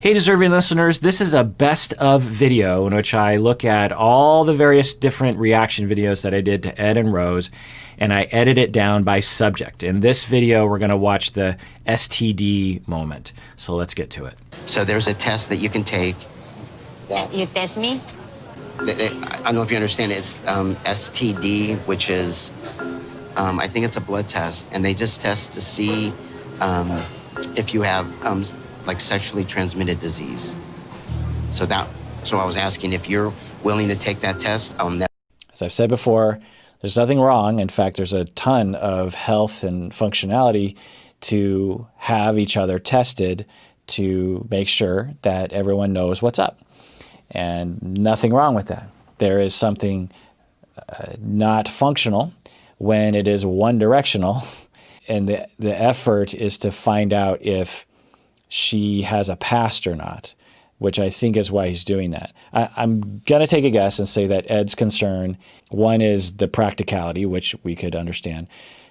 Hey, deserving listeners, this is a best of video in which I look at all the various different reaction videos that I did to Ed and Rose, and I edit it down by subject. In this video, we're going to watch the STD moment. So let's get to it. So there's a test that you can take. You test me? I don't know if you understand it. It's STD, which is, I think it's a blood test, and they just test to see if you have like sexually transmitted disease. So I was asking if you're willing to take that test. I'll never. As I've said before, there's nothing wrong. In fact, there's a ton of health and functionality to have each other tested to make sure that everyone knows what's up. And nothing wrong with that. There is something not functional when it is one directional, and the effort is to find out if she has a past or not, which I think is why he's doing that. I'm going to take a guess and say that Ed's concern, one is the practicality, which we could understand.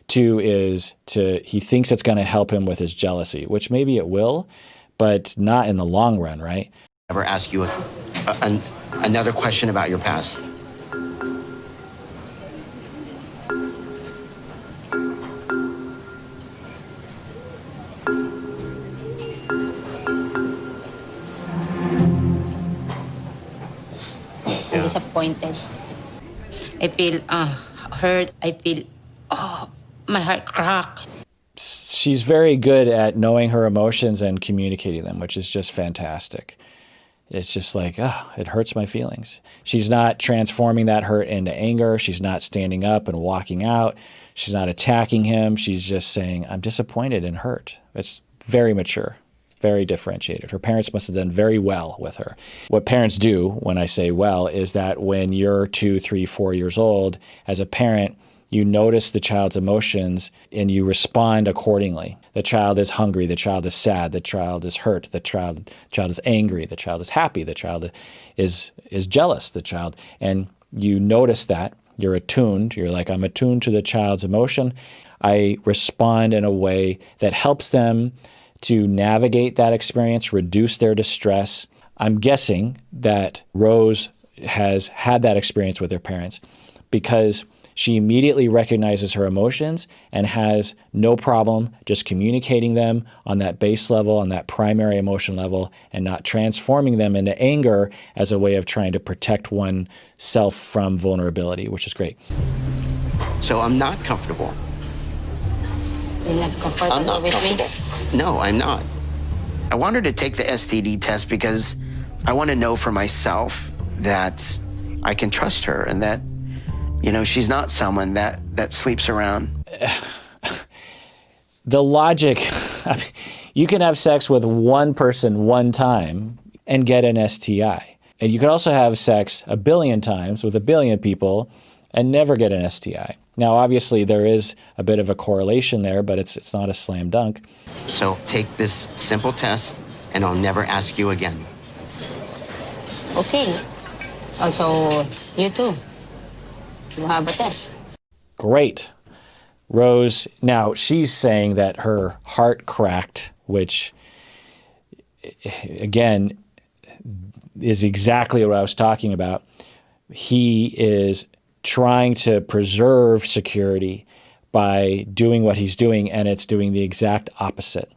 Two is he thinks it's going to help him with his jealousy, which maybe it will, but not in the long run, right? Ever ask you another question about your past. I'm disappointed. I feel hurt. I feel, my heart cracked. She's very good at knowing her emotions and communicating them, which is just fantastic. It's just like, it hurts my feelings. She's not transforming that hurt into anger. She's not standing up and walking out. She's not attacking him. She's just saying, I'm disappointed and hurt. It's very mature, very differentiated. Her parents must have done very well with her. What parents do, when I say well, is that when you're 2, 3, 4 years old, as a parent, you notice the child's emotions and you respond accordingly. The child is hungry, the child is sad, the child is hurt, the child is angry, the child is happy, the child is jealous, and you notice that, you're attuned, you're like, I'm attuned to the child's emotion. I respond in a way that helps them to navigate that experience, reduce their distress. I'm guessing that Rose has had that experience with her parents because she immediately recognizes her emotions and has no problem just communicating them on that base level, on that primary emotion level, and not transforming them into anger as a way of trying to protect oneself from vulnerability, which is great. So I'm not comfortable. You're not comfortable I'm not with comfortable. me? No, I'm not. I want her to take the STD test because I want to know for myself that I can trust her and that she's not someone that sleeps around. The logic, you can have sex with one person one time and get an STI. And you can also have sex 1 billion times with 1 billion people and never get an STI. Now, obviously, there is a bit of a correlation there, but it's not a slam dunk. So take this simple test and I'll never ask you again. Okay. Also, you too. You have a test. Great. Rose, now she's saying that her heart cracked, which, again, is exactly what I was talking about. He is trying to preserve security by doing what he's doing, and it's doing the exact opposite.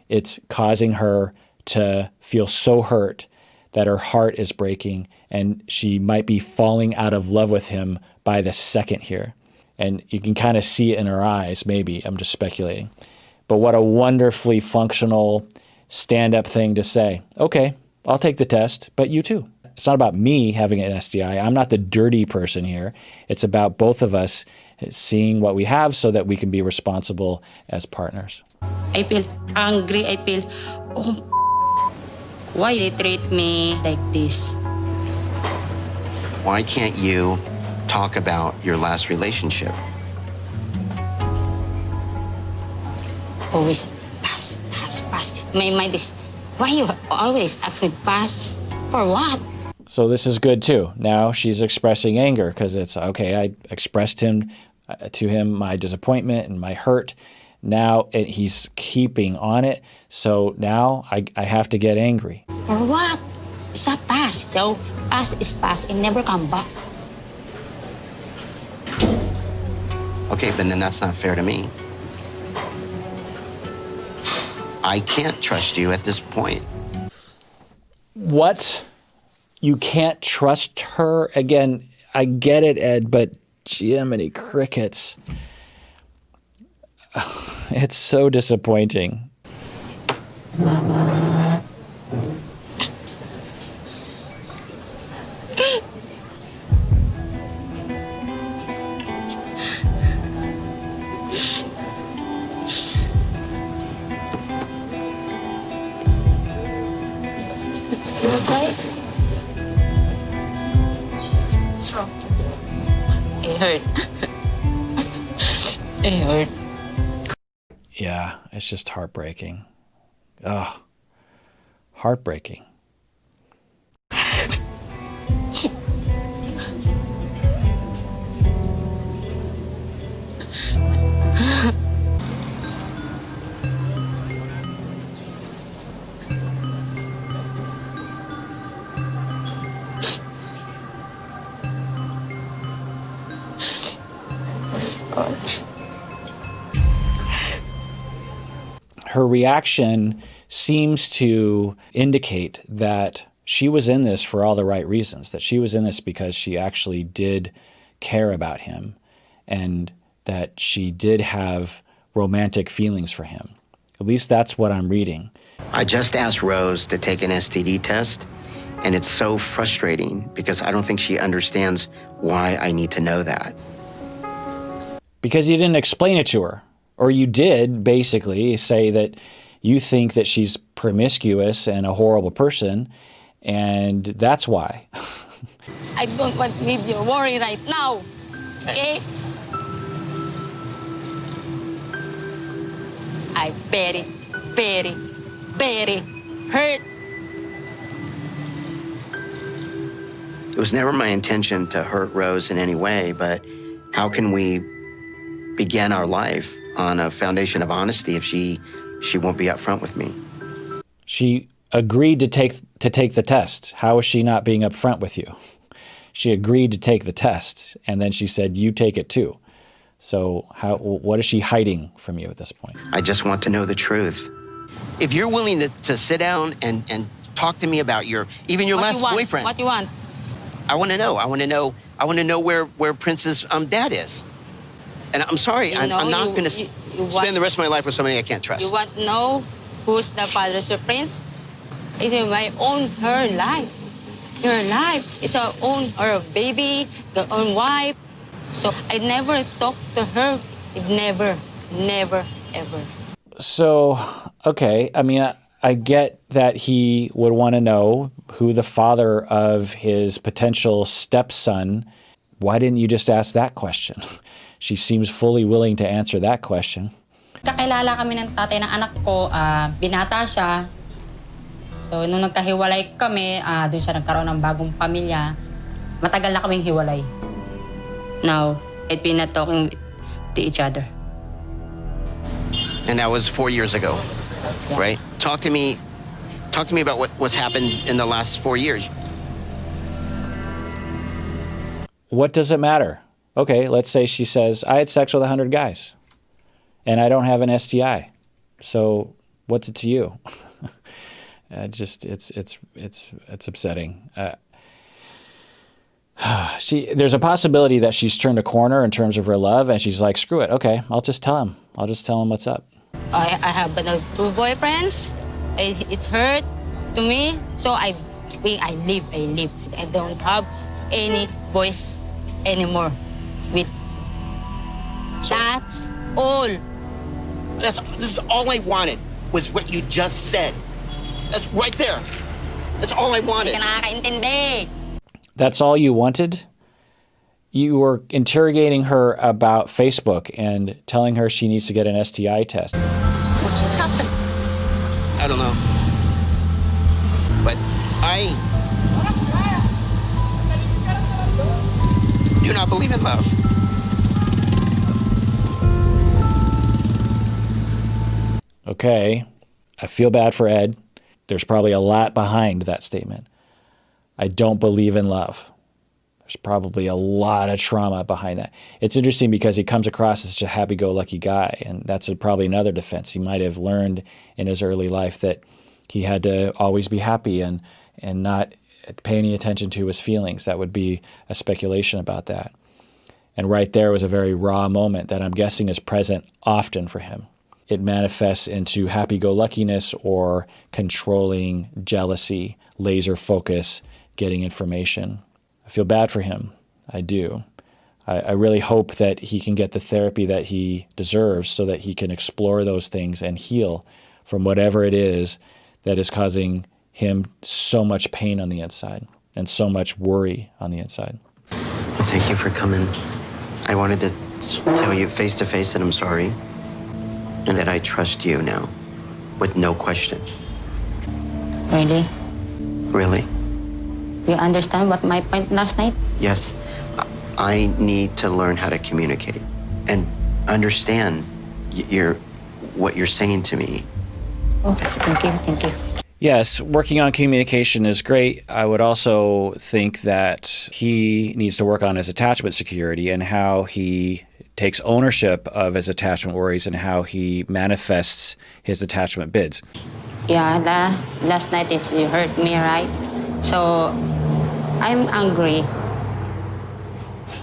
It's causing her to feel so hurt that her heart is breaking, and she might be falling out of love with him by the second here. And you can kind of see it in her eyes, maybe. I'm just speculating. But what a wonderfully functional stand-up thing to say. Okay, I'll take the test, but you too. It's not about me having an STI. I'm not the dirty person here. It's about both of us seeing what we have so that we can be responsible as partners. I feel angry. I feel, why they treat me like this? Why can't you talk about your last relationship? Always pass. My mind is, why you always ask me pass? For what? So this is good too. Now she's expressing anger because it's, okay, I expressed to him my disappointment and my hurt. Now he's keeping on it. So now I have to get angry. For what? It's a past. So past is past and never come back. Okay, but then that's not fair to me. I can't trust you at this point. What? You can't trust her? Again, I get it, Ed, but Jiminy crickets. It's so disappointing. You okay? What's wrong? It hurt. It hurt. Yeah, it's just heartbreaking. Ugh. Heartbreaking. Her reaction seems to indicate that she was in this for all the right reasons, that she was in this because she actually did care about him and that she did have romantic feelings for him. At least that's what I'm reading. I just asked Rose to take an STD test, and it's so frustrating because I don't think she understands why I need to know that. Because you didn't explain it to her. Or you did basically say that you think that she's promiscuous and a horrible person, and that's why. I don't want to need your worry right now. Okay? I very, very, very hurt. It was never my intention to hurt Rose in any way, but how can we begin our life on a foundation of honesty if she won't be upfront with me? She agreed to take the test. How is she not being upfront with you? She agreed to take the test, and then she said, you take it too. So what is she hiding from you at this point? I just want to know the truth. If you're willing to sit down and talk to me about even your last boyfriend. What you want? I want to know. I want to know where Prince's dad is. And I'm sorry, I'm not going to spend the rest of my life with somebody I can't trust. You want to know who's the father of Prince? It's my own, her life. Her life. It's her own, her baby, her own wife. So I never talk to her. It never, ever. So, okay, I mean, I get that he would want to know who the father of his potential stepson. Why didn't you just ask that question? She seems fully willing to answer that question. Kakilala kami ng tatay ng anak ko, binata siya. So, nung nagkahiwalay kami, doon siya nagkaroon ng bagong pamilya. Matagal na kaming hiwalay. Now, we're not talking to each other. And that was 4 years ago, Yeah. right? Talk to me about what's happened in the last 4 years. What does it matter? Okay, let's say she says, I had sex with 100 guys and I don't have an STI. So what's it to you? It's upsetting. There's a possibility that she's turned a corner in terms of her love and she's like, screw it. Okay, I'll just tell him what's up. I have two boyfriends. It's hurt to me. So I live. I don't have any voice anymore. That's all. This is all I wanted was what you just said. That's right there. That's all I wanted. Hindi ka nakakaintindi. That's all you wanted? You were interrogating her about Facebook and telling her she needs to get an STI test. What just happened? I don't know. But I do not believe in love. Okay, I feel bad for Ed. There's probably a lot behind that statement. I don't believe in love. There's probably a lot of trauma behind that. It's interesting because he comes across as such a happy-go-lucky guy, and that's probably another defense. He might have learned in his early life that he had to always be happy and not pay any attention to his feelings. That would be a speculation about that. And right there was a very raw moment that I'm guessing is present often for him. It manifests into happy-go-luckiness or controlling, jealousy, laser focus, getting information. I feel bad for him. I do. I really hope that he can get the therapy that he deserves so that he can explore those things and heal from whatever it is that is causing him so much pain on the inside and so much worry on the inside. Well, thank you for coming. I wanted to tell you face to face that I'm sorry and that I trust you now with no question. Really? Really? You understand what my point last night? Yes. I need to learn how to communicate and understand what you're saying to me. Oh, thank you. Yes, working on communication is great. I would also think that he needs to work on his attachment security and how he takes ownership of his attachment worries and how he manifests his attachment bids. Yeah, last night is you hurt me, right? So I'm angry.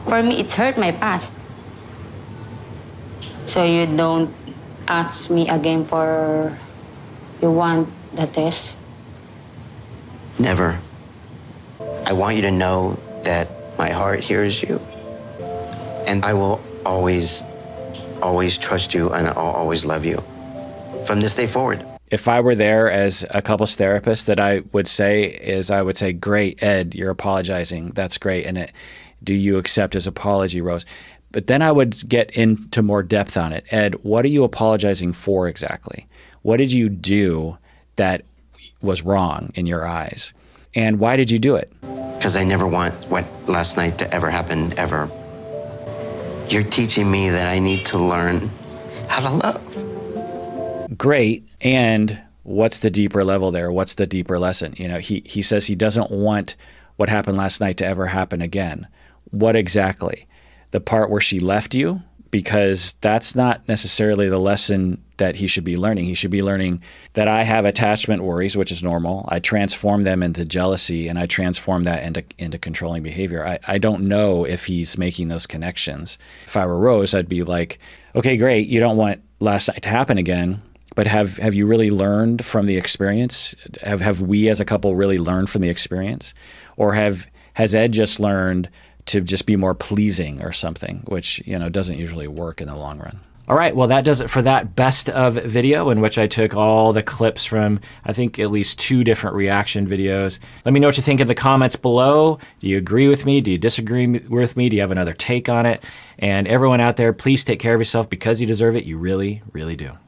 For me, it's hurt my past. So you don't ask me again for you want the test? Never. I want you to know that my heart hears you. And I will always, always trust you and I'll always love you from this day forward. If I were there as a couples therapist, that I would say, great, Ed, you're apologizing. That's great. And do you accept his apology, Rose? But then I would get into more depth on it. Ed, what are you apologizing for exactly? What did you do that was wrong in your eyes? And why did you do it? Because I never want what last night to ever happen, ever. You're teaching me that I need to learn how to love. Great. And what's the deeper level there? What's the deeper lesson? You know, he says he doesn't want what happened last night to ever happen again. What exactly? The part where she left you? Because that's not necessarily the lesson that he should be learning. He should be learning that I have attachment worries, which is normal. I transform them into jealousy and I transform that into controlling behavior. I don't know if he's making those connections. If I were Rose, I'd be like, okay, great. You don't want last night to happen again, but have you really learned from the experience? Have we as a couple really learned from the experience? Or has Ed just learned to just be more pleasing or something, which, you know, doesn't usually work in the long run. All right, well, that does it for that best of video in which I took all the clips from, I think, at least 2 different reaction videos. Let me know what you think in the comments below. Do you agree with me? Do you disagree with me? Do you have another take on it? And everyone out there, please take care of yourself because you deserve it. You really, really do.